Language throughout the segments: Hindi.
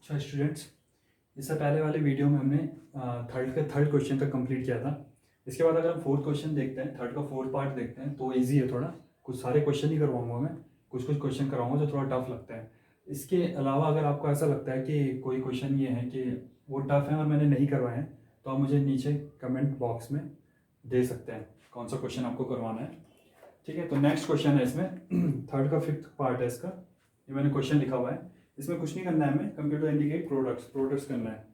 अच्छा स्टूडेंट्स, इससे पहले वाले वीडियो में हमने थर्ड क्वेश्चन तक कंप्लीट किया था। इसके बाद अगर हम फोर्थ क्वेश्चन देखते हैं, थर्ड का फोर्थ पार्ट देखते हैं तो इजी है थोड़ा। कुछ सारे क्वेश्चन ही करवाऊंगा मैं, कुछ कुछ क्वेश्चन कराऊंगा जो थोड़ा टफ लगता है। इसके अलावा अगर आपको ऐसा लगता है कि कोई क्वेश्चन ये है कि वो टफ है और मैंने नहीं करवाए हैं, तो आप मुझे नीचे कमेंट बॉक्स में दे सकते हैं कौन सा क्वेश्चन आपको करवाना है। ठीक है, तो नेक्स्ट क्वेश्चन है इसमें थर्ड का फिफ्थ पार्ट है इसका। ये मैंने क्वेश्चन लिखा हुआ है, इसमें कुछ नहीं करना है हमें, कंप्यूटर इंडिकेट प्रोडक्ट्स करना है,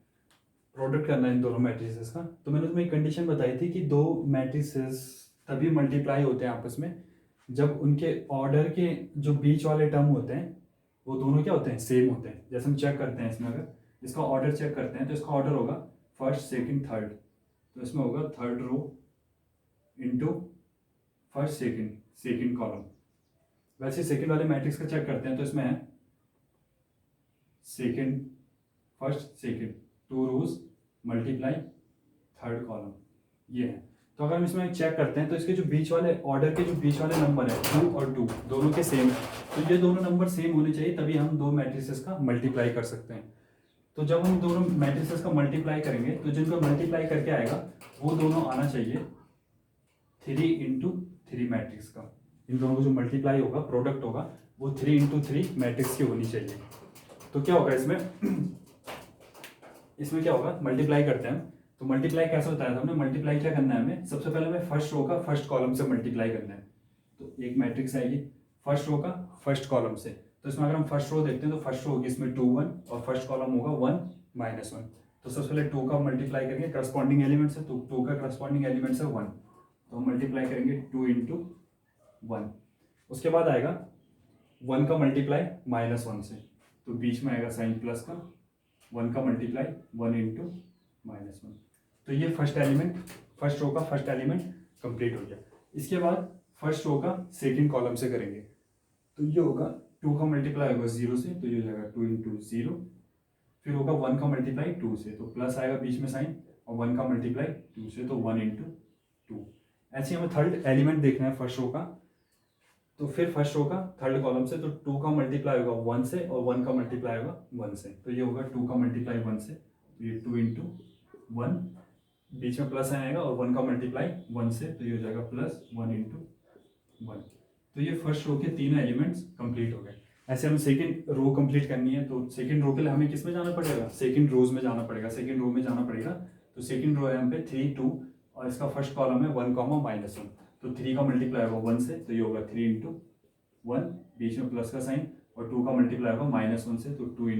प्रोडक्ट करना है इन दोनों मैट्रिसेस का। तो मैंने तुम्हें एक कंडीशन बताई थी कि दो मैट्रिसेस तभी मल्टीप्लाई होते हैं आपस में जब उनके ऑर्डर के जो बीच वाले टर्म होते हैं वो दोनों क्या होते हैं, सेम होते हैं। जैसे हम चेक करते हैं इसमें, अगर इसका ऑर्डर चेक करते हैं तो इसका ऑर्डर होगा फर्स्ट सेकंड थर्ड, तो इसमें होगा third row into first second column. वैसे सेकंड वाले मैट्रिक्स का चेक करते हैं तो इसमें है second first second, two rows multiply third column, ये है। तो अगर हम इसमें चेक करते हैं तो इसके जो बीच वाले ऑर्डर के जो बीच वाले नंबर है 2 और 2 दोनों के सेम है, तो ये दोनों नंबर सेम होने चाहिए तभी हम दो मैट्रिसेस का मल्टीप्लाई कर सकते हैं। तो जब हम दोनों मैट्रिसेस का मल्टीप्लाई करेंगे तो जिनको मल्टीप्लाई करके आएगा वो दोनों आना चाहिए 3 × 3 मैट्रिक्स का। इन दोनों को जो मल्टीप्लाई होगा, प्रोडक्ट होगा, वो 3 × 3 मैट्रिक्स की होनी चाहिए। तो क्या होगा इसमें इसमें क्या होगा, मल्टीप्लाई करते हैं। तो मल्टीप्लाई कैसे बताया था हमने, मल्टीप्लाई क्या करना है हमें, सबसे पहले हमें फर्स्ट रो का फर्स्ट कॉलम से मल्टीप्लाई करना है। तो एक मैट्रिक्स आएगी फर्स्ट रो का फर्स्ट कॉलम से, तो इसमें अगर हम फर्स्ट रो देखते हैं तो फर्स्ट रो होगी इसमें 2 1 और फर्स्ट कॉलम होगा 1 -1। तो सबसे पहले 2 का मल्टीप्लाई करेंगे करस्पॉन्डिंग एलिमेंट से, तो 2 का करस्पॉन्डिंग एलिमेंट है 1, तो हम मल्टीप्लाई करेंगे 2 × 1। उसके बाद आएगा 1 का मल्टीप्लाई -1 से, तो बीच में आएगा साइन प्लस का, 1 का मल्टीप्लाई 1 × -1। तो ये फर्स्ट एलिमेंट, फर्स्ट रो का फर्स्ट एलिमेंट कंप्लीट हो गया। इसके बाद फर्स्ट रो का सेकंड कॉलम से करेंगे, तो ये होगा 2 का मल्टीप्लाई होगा 0 से, तो ये हो जाएगा 2 × 0। फिर होगा 1 का मल्टीप्लाई 2 से, तो प्लस आएगा बीच में साइन, और 1 का मल्टीप्लाई 2 से, तो 1 × 2। ऐसे हमें थर्ड एलिमेंट देखना है फर्स्ट रो का। तो फिर फर्स्ट रो का थर्ड कॉलम से, तो 2 का मल्टीप्लाई होगा 1 से और 1 का मल्टीप्लाई होगा 1 से, तो ये होगा 2 का मल्टीप्लाई 1 से, तो ये 2 × 1, बीच में प्लस आएगा, और 1 का मल्टीप्लाई 1 से, तो ये हो जाएगा प्लस 1 × 1। तो ये फर्स्ट रो के तीनों एलिमेंट्स कंप्लीट हो गए। ऐसे हमें सेकंड रो कंप्लीट करनी है, तो सेकंड रो के लिए हमें किस में जाना पड़ेगा, सेकंड रोज में जाना पड़ेगा, सेकंड रो में जाना पड़ेगा। तो सेकंड रो है हम पे 3 2 और इसका फर्स्ट कॉलम है 1 -1, तो 3 का मल्टीप्लाई होगा 1 से, तो ये होगा 3 × 1, बीच में प्लस का साइन, और 2 का मल्टीप्लाई होगा -1 से, तो 2 ×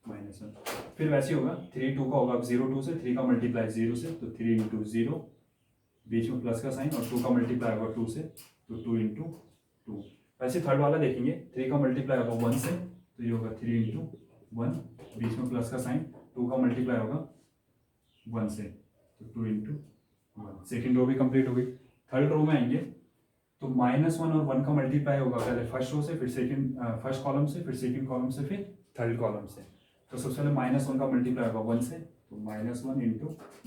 -1। फिर वैसे होगा 3 2 का होगा अब 0 2 से, 3 का मल्टीप्लाई 0 से, तो 3 × 0, बीच में प्लस का साइन, और 2 का मल्टीप्लाई होगा 2 से, तो 2 × 2। वैसे थर्ड वाला देखेंगे, 3 का मल्टीप्लाई होगा 1 से, तो ये होगा 3 × 1, बीच में प्लस का साइन, 2 का मल्टीप्लाई होगा 1 से, तो 2 × 1। सेकेंड रो भी कंप्लीट हो गई। थर्ड रो में आएंगे तो -1 और 1 का मल्टीप्लाई होगा पहले फर्स्ट रो से, फिर सेकंड फर्स्ट कॉलम से, फिर सेकंड कॉलम से, फिर थर्ड कॉलम से। तो सबसे पहले -1 का मल्टीप्लाई होगा 1 से, तो -1 ×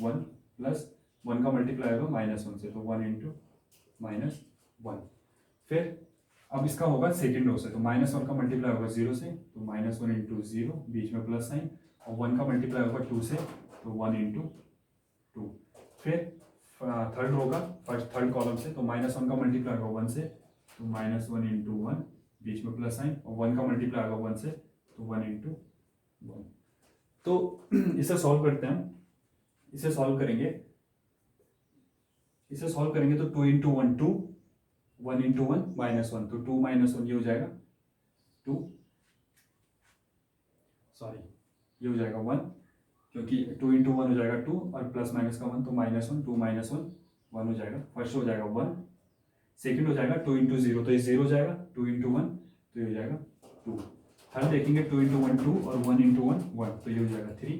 1 प्लस 1 का मल्टीप्लाई होगा -1 से, तो 1 × -1। फिर अब इसका होगा सेकंड रो से, तो -1 का मल्टीप्लाई होगा 0 से, तो -1 × 0, बीच में प्लस साइन, और 1 का मल्टीप्लाई होगा 2 से, तो 1 × 2। फिर थर्ड रो का फर्स्ट थर्ड कॉलम से, तो -1 का मल्टीप्लाई होगा 1 से, तो -1 × 1, बीच में प्लस साइन, और 1 का मल्टीप्लाई होगा 1 से, तो 1 × 1। तो इसे सॉल्व करते हैं हम, इसे सॉल्व करेंगे तो 2 × 1 2, 1 × 1 -1, तो 2 -1 ये हो जाएगा 2, सॉरी ये हो जाएगा 1, क्योंकि 2 × 1 हो जाएगा 2 और प्लस माइनस का 1, तो -1 2 -1 1 हो जाएगा। फर्स्ट हो जाएगा 1, सेकंड हो जाएगा 2 × 0, तो ये 0 हो जाएगा, 2 × 1 तो ये हो जाएगा 2। थर्ड देखेंगे 2 × 1 2 और 1 × 1 1, तो ये हो जाएगा 3।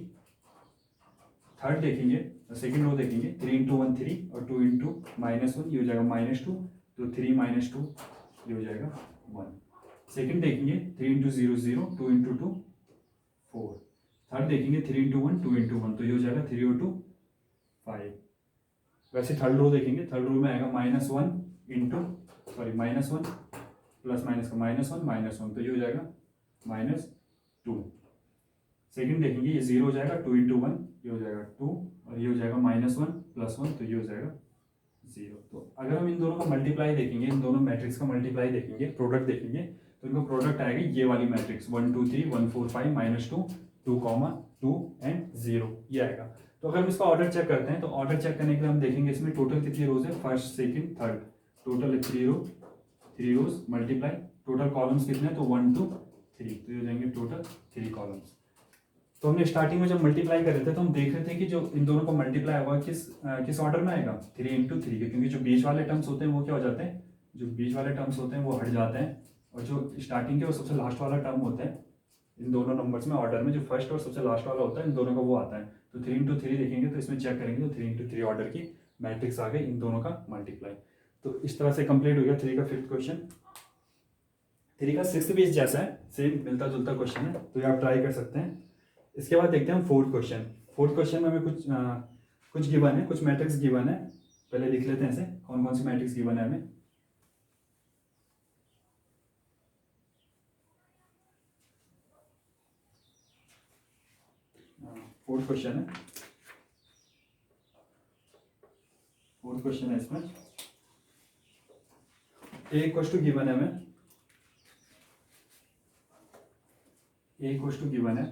थर्ड देखेंगे, सेकंड रो देखेंगे 3 × 1 3 और 2 × -1 ये हो जाएगा -2, तो 3 -2 ये हो जाएगा 1। सेकंड देखेंगे 3 × 0 0, 2 × 2 4। थर्ड देखेंगे 3 × 1 2 × 1, तो ये हो जाएगा 3 और 2 5। वैसे थर्ड रो देखेंगे, थर्ड रो में आएगा -1 प्लस माइनस का -1 -1, तो ये हो जाएगा -2। सेकंड देखेंगे, ये 0 हो जाएगा, 2 इंटू 1 ये हो जाएगा 2, और ये हो जाएगा -1 + 1 तो ये हो जाएगा 0। तो अगर हम इन दोनों का मल्टीप्लाई देखेंगे, इन दोनों मैट्रिक्स का मल्टीप्लाई देखेंगे, प्रोडक्ट देखेंगे, तो इनका प्रोडक्ट आएगा ये वाली मैट्रिक्स 1 2 3 1 4 5 -2 2 2 एंड 0 ये आएगा। तो अगर हम इसका ऑर्डर चेक करते हैं, तो ऑर्डर चेक करने के लिए हम देखेंगे इसमें टोटल कितनी रोज है, फर्स्ट सेकंड थर्ड, टोटल है 3 रोज मल्टीप्लाई, टोटल कॉलम्स कितने हैं, तो 1 2 3, तो ये हो जाएंगे टोटल 3 कॉलम्स। तो हमने स्टार्टिंग में जब मल्टीप्लाई कर रहे थे तो हम देख रहे थे कि जो इन दोनों को मल्टीप्लाई होगा किस ऑर्डर में आएगा, 3 इंटू 3 के, क्योंकि जो बीच वाले टर्म्स होते हैं वो क्या हो जाते हैं, जो बीच वाले टर्म्स होते हैं वो हट जाते हैं, और जो स्टार्टिंग के और सबसे लास्ट वाला टर्म होता है इन दोनों नंबर्स में ऑर्डर में, जो फर्स्ट और सबसे लास्ट वाला होता है इन दोनों का वो आता है। तो 3 इंटू 3 देखेंगे तो इसमें चेक करेंगे तो 3 इंटू 3 ऑर्डर की मैट्रिक्स आ गई इन दोनों का मल्टीप्लाई। तो इस तरह से कंप्लीट हो गया 3 का 5th क्वेश्चन। 3 का 6th भी जैसा है, सेम मिलता जुलता क्वेश्चन है, तो ये आप ट्राई कर सकते हैं। इसके बाद देखते हैं हम 4th क्वेश्चन। 4th क्वेश्चन में हमें कुछ गिवन है, कुछ मैट्रिक्स गिवन है, पहले लिख लेते हैं ऐसे कौन कौन सी मैट्रिक्स गिवन है हमें। फोर्थ क्वेश्चन है, 4th क्वेश्चन है, इसमें ए इक्वल टू गिवन है हमें, ए इक्वल टू गिवन है,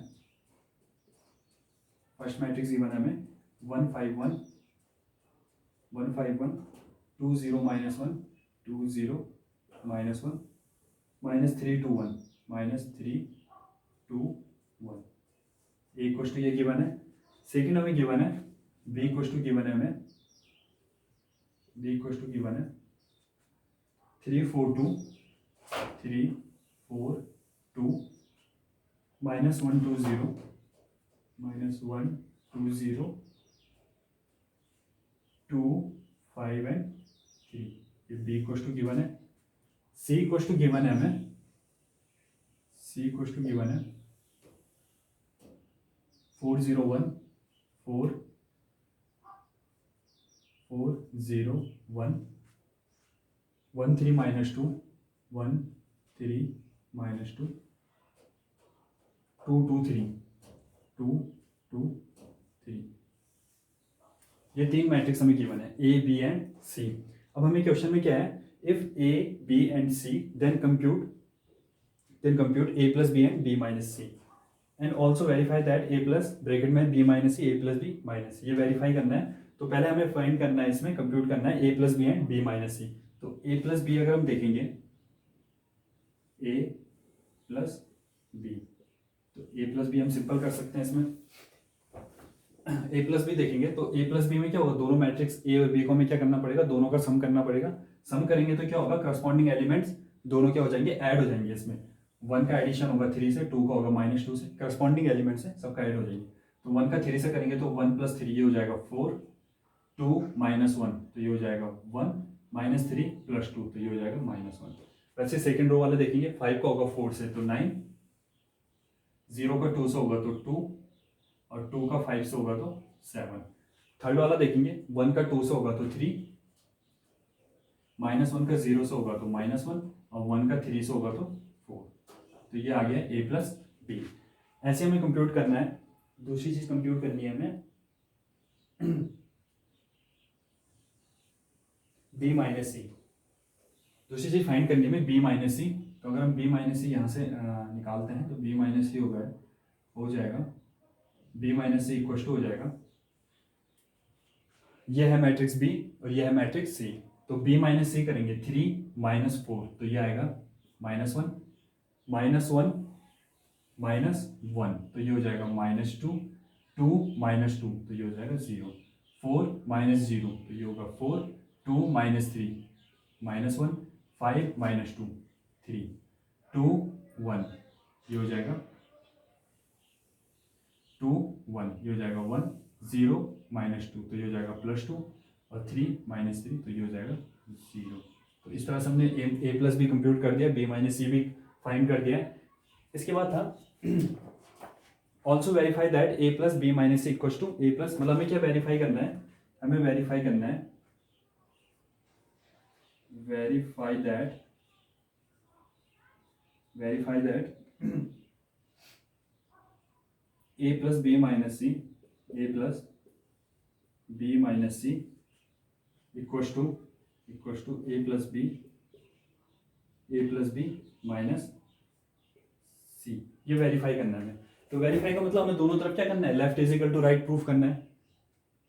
फर्स्ट मैट्रिक्स गिवन है हमें 1 5 1 1 5 1 2 0 -1 2 0 -1 -3 2 1 -3 2 1, ए इक्वल टू ये गिवन है। सेकेंड हमें गिवन है बी इक्वल टू गिवन है हमें, बी इक्वल टू गिवन है 3 4 2 3 4 2 -1 2 0 -1 2 0 2 5 एंड 3, ये बी इक्वल टू गिवन है। सी इक्वल टू गिवन है हमें, सी इक्वल टू गिवन है 4 0 1 4 4 0 1 1 3 -2 1 3 -2 2 2 3 2 2 3, ये 3 मैट्रिक्स हमें गिवन है ए बी एंड सी। अब हमें क्वेश्चन में क्या है, if A B and C then compute A plus B and B minus C and also verify that A plus bracket में B minus C A plus B minus C, ये वेरीफाई करना है। तो पहले हमें फाइंड करना है, इसमें कंप्यूट करना है A plus B and B minus C. तो ए प्लस बी अगर हम देखेंगे, ए प्लस बी, तो ए प्लस बी हम सिंपल कर सकते हैं इसमें। ए प्लस बी देखेंगे तो ए प्लस बी में क्या होगा, दोनों मैट्रिक्स ए और बी को हमें क्या करना पड़ेगा, दोनों का सम करना पड़ेगा। सम करेंगे तो क्या होगा, करस्पॉन्डिंग एलिमेंट्स दोनों क्या हो जाएंगे, ऐड हो जाएंगे। इसमें 1 का एडिशन होगा 3 से, 2 का होगा -2 से, करस्पॉन्डिंग एलिमेंट्स है सबका ऐड हो जाएंगे। तो 1 का 3 से करेंगे तो 1 + 3 ये हो जाएगा 4, 2 -1 तो ये हो जाएगा 1, -3 + 2 तो ये हो जाएगा -1। वैसे सेकेंड रो वाला देखेंगे, 5 का होगा 4 से तो 9, 0 का 2 से होगा तो 2, और 2 का 5 से होगा तो 7। थर्ड वाला देखेंगे, 1 का 2 से होगा तो 3, -1 का 0 से होगा तो -1, और 1 का 3 से होगा तो 4। तो ये आ गया ए प्लस बी। ऐसे हमें कंप्यूट करना है। दूसरी चीज कंप्यूट करनी है हमें बी माइनस सी। दूसरी चीज फाइंड करनी है हमें बी माइनस सी। तो अगर हम बी माइनस सी यहाँ से निकालते हैं तो बी माइनस सी हो जाएगा B minus C equal to हो जाएगा, यह है मैट्रिक्स बी और यह है मैट्रिक्स सी। तो बी माइनस सी करेंगे 3 - 4 तो ये आएगा -1 -1 -1 तो ये हो जाएगा -2 2 -2 तो ये हो जाएगा 0 4 -0 तो ये होगा 4 2 -3 -1 5 -2 3 2 1 ये हो जाएगा 2 1 ये हो जाएगा 1 0 -2 तो ये हो जाएगा +2 और 3 -3 तो ये हो जाएगा 0। तो इस तरह से हमने ए प्लस बी कंप्यूट कर दिया, बी माइनस सी भी फाइंड कर दिया। इसके बाद था also verify that A plus B minus C equal to A plus, मतलब हमें क्या वेरीफाई करना है, हमें वेरीफाई करना है verify that A plus B minus C, A plus B minus C equals to A plus B minus C. ये वेरीफाई करना है हमें। तो वेरीफाई का मतलब हमें दोनों तरफ क्या करना है, left is equal to right proof करना है।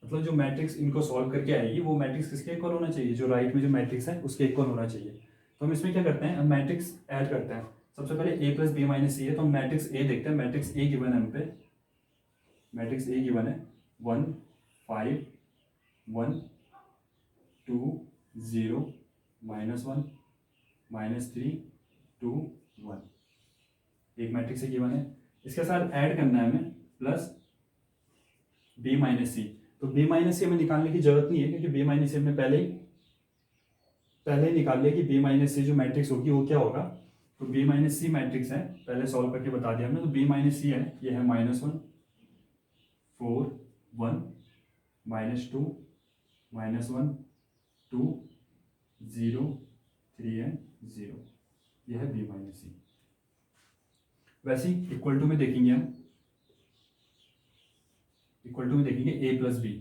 मतलब जो मैट्रिक्स इनको सॉल्व करके आएगी वो मैट्रिक्स किसके इक्वल होना चाहिए, जो राइट में जो मैट्रिक्स है उसके इक्वल होना चाहिए। तो हम इसमें क्या करते हैं, हम मैट्रिक्स ऐड करते हैं। सबसे पहले ए प्लस बी माइनस सी है, तो हम मैट्रिक्स ए देखते हैं। मैट्रिक्स ए गिवन है हम पे, मैट्रिक्स ए गिवन है 1 5 1 2 0 -1 -3 2 1, एक मैट्रिक्स ए गिवन है। इसके साथ ऐड करना है हमें प्लस बी माइनस सी। तो बी माइनस सी हमें निकालने की जरूरत नहीं है, क्योंकि बी माइनस सी हमने पहले ही निकाल लिया कि बी माइनस सी जो मैट्रिक्स होगी वो क्या होगा। तो बी माइनस सी मैट्रिक्स है, पहले सॉल्व करके बता दिया हमने। तो बी माइनस सी है, ये है -1 4 1 -2 -1 2 0 3 एंड 0, ये है बी माइनस सी। वैसे ही इक्वल टू में देखेंगे हम, इक्वल टू में देखेंगे ए प्लस बी।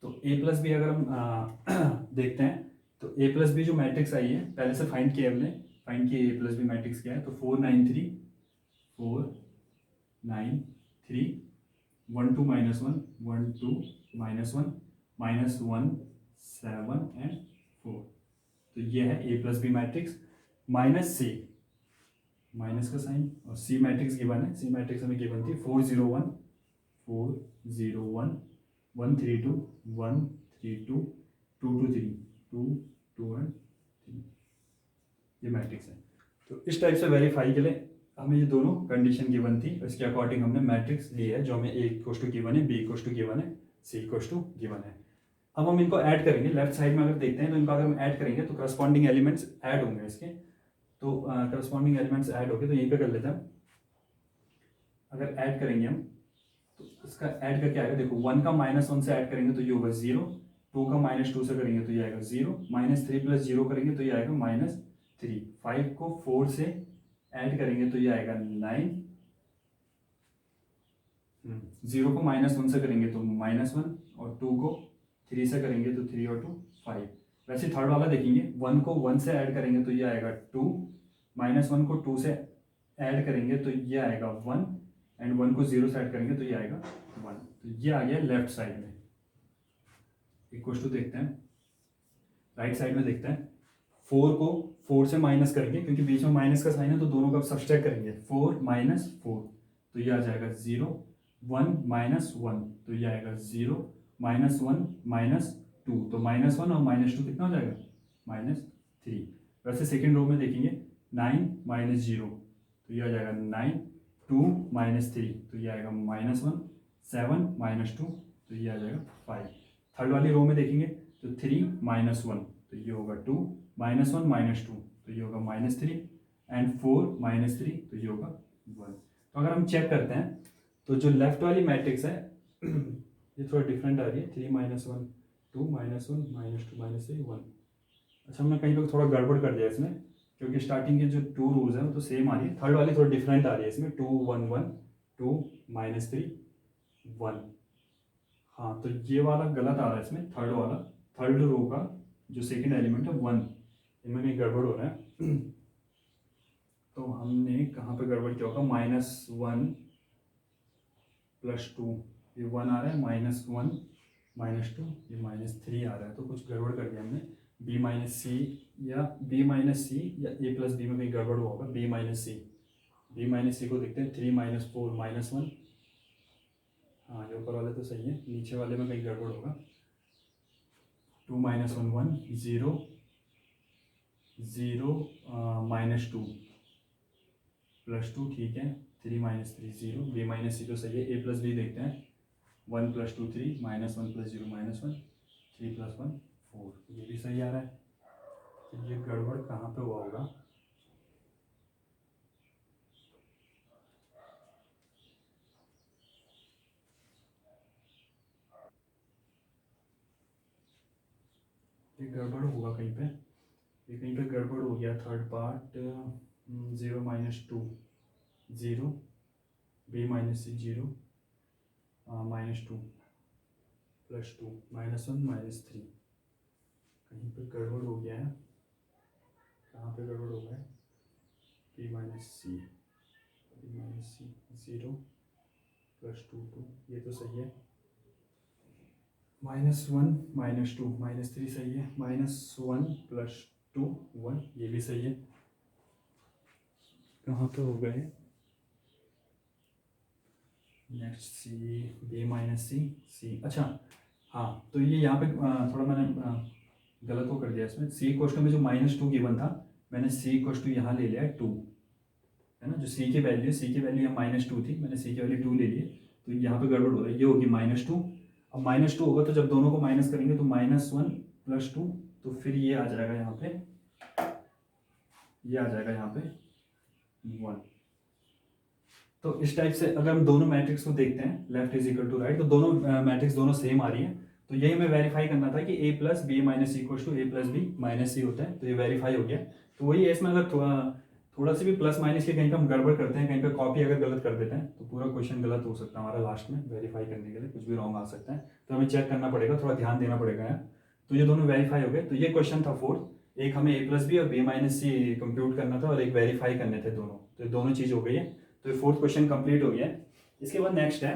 तो ए प्लस बी अगर हम देखते हैं, तो ए प्लस बी जो मैट्रिक्स आई है पहले से फाइंड किया हमने, फाइंड किया ए प्लस बी मैट्रिक्स क्या है। तो 4 9 3 4 9 3 1 2 -1 1 2 -1 -1 7 एंड 4। तो ये है A plus B matrix minus C, minus का साइन, और सी मैट्रिक्स गिवन है। सी मैट्रिक्स हमें गिवन थी 4 0 1 4 0 1 1 3 2 1 3 2 2 2 3 2 2 एंड 3, ये मैट्रिक्स है। तो इस टाइप से वेरीफाई के लिए हमें ये दोनों कंडीशन गिवन थी, इसके अकॉर्डिंग हमने मैट्रिक्स ली है, जो हमें ए इक्वस टू गिवन है, बी इक्वस टू गिवन है, सी इक्वस टू गिवन है। अब हम इनको ऐड करेंगे। लेफ्ट साइड में अगर देखते हैं तो इनको अगर हम ऐड करेंगे तो करस्पॉन्डिंग एलिमेंट्स ऐड होंगे इसके। तो करस्पॉन्डिंग एलिमेंट्स ऐड हो गए, तो यहीं पे कर लेते हैं। अगर ऐड करेंगे हम तो इसका ऐड करके आएगा, देखो 1 का -1 से ऐड करेंगे तो ये होगा 0, 2 का -2 से करेंगे तो ये आएगा 0, -3 + 0 करेंगे तो ये आएगा -3, 5 को 4 से ऐड करेंगे तो ये आएगा 9, 0 को -1 से करेंगे तो -1, और 2 को 3 से करेंगे तो 3 और 2 5। वैसे थर्ड वाला देखेंगे, 1 को 1 से ऐड करेंगे तो ये आएगा 2, -1 को 2 से ऐड करेंगे तो ये आएगा 1, एंड 1 को 0 से ऐड करेंगे तो ये आएगा 1। तो ये आ गया लेफ्ट साइड में। इक्वल टू देखते हैं, राइट साइड में देखते हैं। 4 को 4 से माइनस करेंगे, क्योंकि बीच में माइनस का साइन है, तो दोनों का सब्सट्रैक्ट करेंगे। 4 - 4 तो ये आ जाएगा 0, 1 - 1 तो ये आएगा 0, -1 -2 तो -1 और -2 कितना हो जाएगा, -3। वैसे सेकेंड रो में देखेंगे 9 - 0 तो ये आ जाएगा 9, 2 - 3 तो ये आएगा -1, 7 - 2 तो ये आ जाएगा 5। थर्ड वाली रो में देखेंगे तो 3 - 1 तो ये होगा 2, -1 -2 तो ये होगा -3, एंड 4 - 3 तो ये होगा 1। तो अगर हम चेक करते हैं तो जो लेफ्ट वाली मैट्रिक्स है ये थोड़ा डिफरेंट आ रही है, 3 - 1 2 - 1 -2 -3 1। अच्छा, हमने कहीं पर थोड़ा गड़बड़ कर दिया इसमें, क्योंकि स्टार्टिंग के जो 2 रोज है वो तो सेम आ रही है, थर्ड वाली थोड़ी डिफरेंट आ रही है इसमें, 2 1 1 2 -3 1। हाँ, तो ये वाला गलत आ रहा है इसमें, थर्ड वाला, थर्ड रो का जो सेकंड एलिमेंट है 1, इनमें कहीं गड़बड़ हो रहा है। तो हमने कहाँ पे गड़बड़ किया होगा, -1 + 2 ये 1 आ रहा है, -1 -2 ये -3 आ रहा है, तो कुछ गड़बड़ कर दिया हमने। B - C या B - C या A + B में कहीं गड़बड़ हुआ होगा। B - C को देखते हैं, 3 - 4 -1, हाँ ये ऊपर वाले तो सही है, नीचे वाले में कहीं गड़बड़ होगा। 2 - 1 1 0 0 -2 + 2 ठीक है, 3 - 3 0। B - C तो सही है। A + B देखते हैं, 1 + 2 3 -1 + 0 -1 3 + 1 4, ये भी सही आ रहा है। तो ये गड़बड़ कहाँ पे हुआ होगा, ये गड़बड़ होगा कहीं पे, ये कहीं पे गड़बड़ हो गया। थर्ड पार्ट 0 - 2 0 B - C 0 -2 +2 -1 -3, कहीं पर गड़बड़ हो गया है, कहाँ पे गड़बड़ हो गया है, p -c 0 +2 2, ये तो सही है, -1 -2 -3 सही है, -1 +2 1 ये भी सही है, कहाँ पे हो गए, नेक्स्ट सी b -c c, अच्छा हाँ, तो ये यहाँ पे थोड़ा मैंने गलत वो कर दिया इसमें, c कोष्टक में जो -2 गिवन था, मैंने c कोष्टक यहाँ ले लिया 2, है ना, जो c की वैल्यू यहाँ -2 थी, मैंने c की वैल्यू 2 ले ली, तो यहाँ पे गड़बड़ हो रही है, ये होगी -2, अब -2 होगा तो जब दोनों को माइनस करेंगे तो -1 +2, तो फिर ये आ जाएगा यहाँ पे, ये आ जाएगा यहाँ पे 1। तो इस टाइप से अगर हम दोनों मैट्रिक्स को देखते हैं, left is equal to right, तो दोनों मैट्रिक्स दोनों सेम आ रही है, तो यही हमें वेरीफाई करना था कि a + b - c = a + b - c होता है, तो ये वेरीफाई हो गया। तो वही है, इसमें अगर थोड़ा सा भी प्लस माइनस के कहीं पे हम गड़बड़ करते हैं, कहीं पे कॉपी अगर गलत कर देते हैं, तो पूरा क्वेश्चन गलत हो सकता है हमारा, लास्ट में वेरीफाई करने के लिए कुछ भी रॉन्ग आ सकता है, तो हमें चेक करना पड़ेगा, थोड़ा ध्यान देना पड़ेगा यार। तो ये दोनों वेरीफाई हो गए, तो ये क्वेश्चन था 4th, एक हमें a + b और b - c कंप्यूट करना था और एक वेरीफाई करने थे दोनों, तो ये दोनों चीज़ हो गई है, तो ये 4th क्वेश्चन कंप्लीट हो गया है। इसके बाद नेक्स्ट है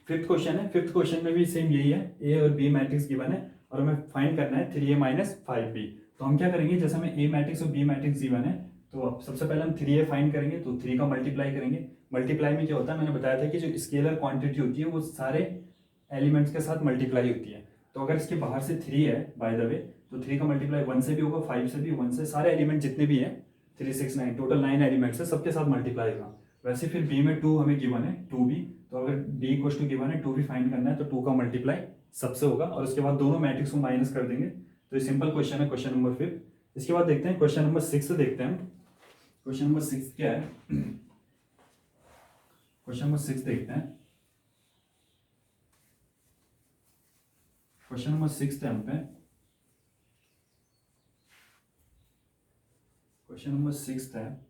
5th क्वेश्चन है। 5th क्वेश्चन में भी सेम यही है, a और b मैट्रिक्स गिवन है और हमें फाइंड करना है 3a - 5b। तो हम क्या करेंगे, जैसे हमें a मैट्रिक्स और b मैट्रिक्स गिवन है, तो सबसे पहले हम 3a फाइंड करेंगे, तो 3 का मल्टीप्लाई करेंगे। मल्टीप्लाई में क्या होता है, मैंने बताया था कि जो स्केलर क्वांटिटी होती है वो सारे एलिमेंट्स के साथ मल्टीप्लाई होती है, तो अगर इसके बाहर से 3 है बाय द वे, तो 3 का मल्टीप्लाई 1 से भी होगा, 5 से भी, 1 से, सारे एलिमेंट जितने भी हैं 3 6 9 टोटल 9 एलिमेंट्स है, सबके साथ मल्टीप्लाई होगा। वैसे फिर b में 2 हमें गिवन है, 2b, तो अगर b = गिवन है, 2 भी फाइंड करना है, तो 2 का मल्टीप्लाई सबसे होगा और उसके बाद दोनों मैट्रिक्स को माइनस कर देंगे। तो ये सिंपल क्वेश्चन है, क्वेश्चन नंबर 5। इसके बाद देखते हैं क्वेश्चन नंबर 6 से देखते हैं। क्वेश्चन नंबर 6 क्या है, क्वेश्चन नंबर 6 देखते हैं। क्वेश्चन नंबर 6 है हम पे, क्वेश्चन नंबर 6 है,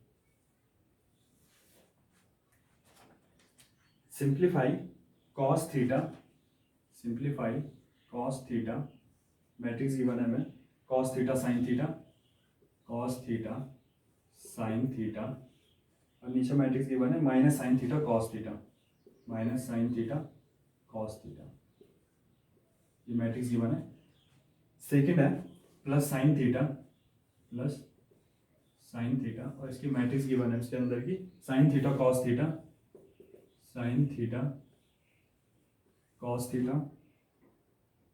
simplify cos theta, simplify cos theta, matrix given है हमें, cos theta sin theta, cos theta sin theta, और नीचे मैट्रिक्स गिवन है -sin theta cos theta, -sin theta cos theta, ये मैट्रिक्स गिवन है। सेकंड है +sin theta, plus sin theta, और इसकी मैट्रिक्स गिवन है इसके अंदर की sin theta cos theta, sin theta cos theta,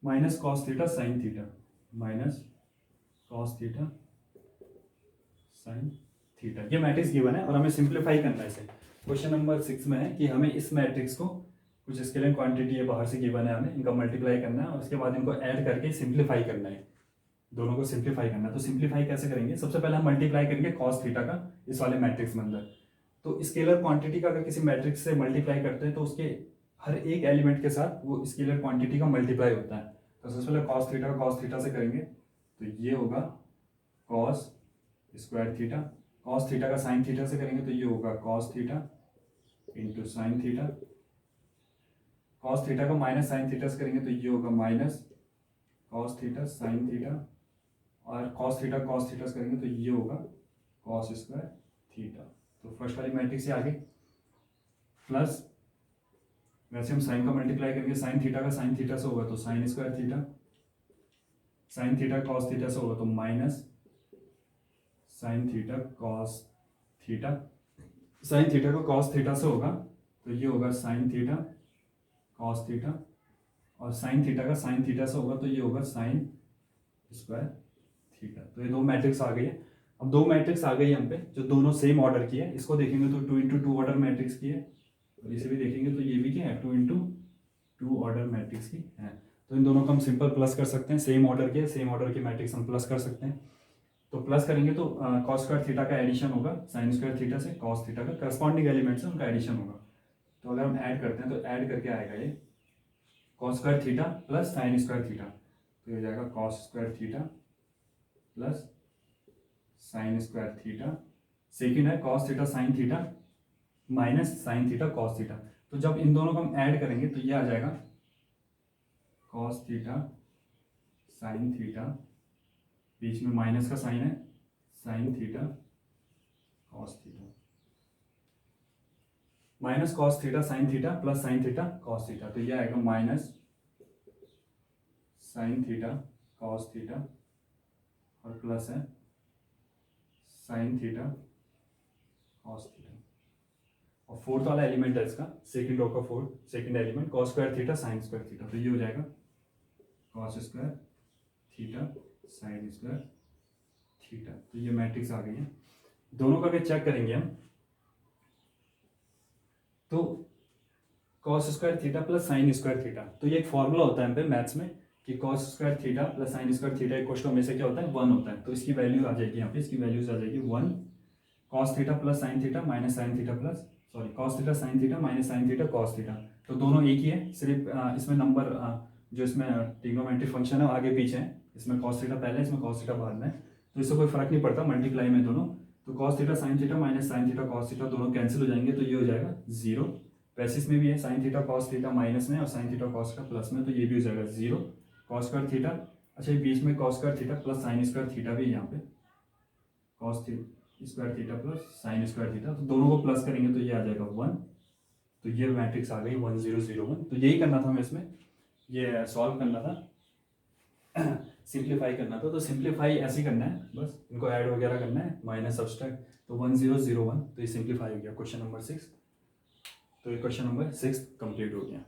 minus cos theta sin theta, minus cos theta sin theta, ये मैट्रिक्स गिवन है और हमें सिंप्लीफाई करना है इसे। क्वेश्चन नंबर 6 में है कि हमें इस मैट्रिक्स को, कुछ स्केलर क्वांटिटी है बाहर से गिवन है, हमें इनका मल्टीप्लाई करना है और उसके बाद इनको ऐड करके सिंप्लीफाई करना है, दोनों को सिंप्लीफाई करना है। तो सिंप्लीफाई कैसे करेंगे, सबसे पहले हम मल्टीप्लाई करेंगे cos थीटा का इस वाले मैट्रिक्स में अंदर। तो स्केलर क्वांटिटी का अगर किसी मैट्रिक्स से मल्टीप्लाई करते हैं तो उसके हर एक एलिमेंट के साथ वो स्केलर क्वांटिटी का मल्टीप्लाई होता है। तो सबसे पहले cos थीटा का cos थीटा से करेंगे, तो ये होगा cos square theta, cos theta का sin थीटा से करेंगे तो ये होगा cos theta into sine theta, cos theta का माइनस sin थीटा से करेंगे तो ये होगा minus cos theta sin theta, और cos थीटा cos थीटा से करेंगे तो ये होगा cos स्क्वायर थीटा। तो फर्स्ट वाली मैट्रिक्स से आगे, प्लस वैसे हम साइन का मल्टीप्लाई करेंगे, साइन थीटा का साइन थीटा से होगा तो sign square theta, sine theta cos theta से होगा तो minus sine theta cos theta, sine theta का कॉस थीटा से होगा तो ये होगा साइन थीटा कॉस थीटा, और साइन थीटा का साइन थीटा से होगा तो ये होगा साइन स्क्वायर थीटा। तो ये दो मैट्रिक्स आ गई है। अब दो मैट्रिक्स आ गई हम पे जो दोनों सेम ऑर्डर की है, इसको देखेंगे तो 2 × 2 ऑर्डर मैट्रिक्स की है, और इसे भी देखेंगे तो ये भी क्या है 2 × 2 ऑर्डर मैट्रिक्स की है। तो इन दोनों को हम सिंपल प्लस कर सकते हैं, सेम ऑर्डर के, सेम ऑर्डर की मैट्रिक्स हम प्लस कर सकते हैं। तो प्लस करेंगे तो कॉस स्क्वायर थीटा का एडिशन होगा साइन स्क्वायर थीटा से, कॉस थीटा का करस्पॉन्डिंग एलिमेंट से उनका एडिशन होगा। तो अगर हम ऐड करते हैं तो ऐड करके आएगा ये cos square theta plus sine square theta, तो ये जाएगा cos square theta plus sine square theta. Second है cos theta sine theta minus sine theta cos theta. तो जब इन दोनों को हम ऐड करेंगे तो ये आ जाएगा कॉस थीटा साइन थीटा, बीच में माइनस का साइन है, sign theta cos theta, minus cos theta sine theta plus sign theta cos theta, तो ये आएगा minus sine theta cos theta और प्लस है साइन थीटा कॉस थीटा। और फोर्थ वाला एलिमेंट है इसका, सेकंड रो का fourth second element cos square theta sine square theta, तो ये हो जाएगा cos square theta sine square theta. तो ये मैट्रिक्स आ गई है। दोनों का अगर चेक करेंगे हम तो cos square theta plus sine square theta, तो ये एक फॉर्मूला होता है हम पे मैथ्स में कि cos square theta plus sine square theta equal to हमेशा क्या होता है 1 होता है। तो इसकी वैल्यू आ जाएगी यहाँ पे, इसकी वैल्यूज आ जाएगी 1 cos theta plus sign theta minus sine theta plus sorry cos theta sine theta minus sine theta cos theta. तो दोनों एक ही है, सिर्फ इसमें नंबर जो इसमें ट्रिग्नोमेट्रिक फंक्शन है वो आगे पीछे है, इसमें कॉस थीटा पहले इसमें कॉस थीटा बाद में, तो इससे कोई फर्क नहीं पड़ता मल्टीप्लाई में दोनों। तो cos theta sine theta minus sine theta cos theta दोनों कैंसिल हो जाएंगे, तो ये हो जाएगा 0। वैसे इसमें भी है sign theta cos theta minus में और sign theta cos theta plus में, तो ये भी हो जाएगा 0 कॉस स्क्वायर थीटा। अच्छा ये बीच में cos square theta plus sine square theta भी है यहाँ पे, cos square theta plus sine square theta, तो दोनों को प्लस करेंगे तो ये आ जाएगा 1। तो ये मैट्रिक्स आ गई 1 0 0 1। तो यही करना था हमें इसमें, ये सॉल्व करना था सिंप्लीफाई करना था। तो सिंप्लीफाई ऐसे ही करना है, बस इनको ऐड वगैरह करना है माइनस सब्सट्रैक्ट, तो 1 0 0 1, तो ये सिंप्लीफाई हो गया क्वेश्चन नंबर 6। तो ये क्वेश्चन नंबर 6 कंप्लीट हो गया।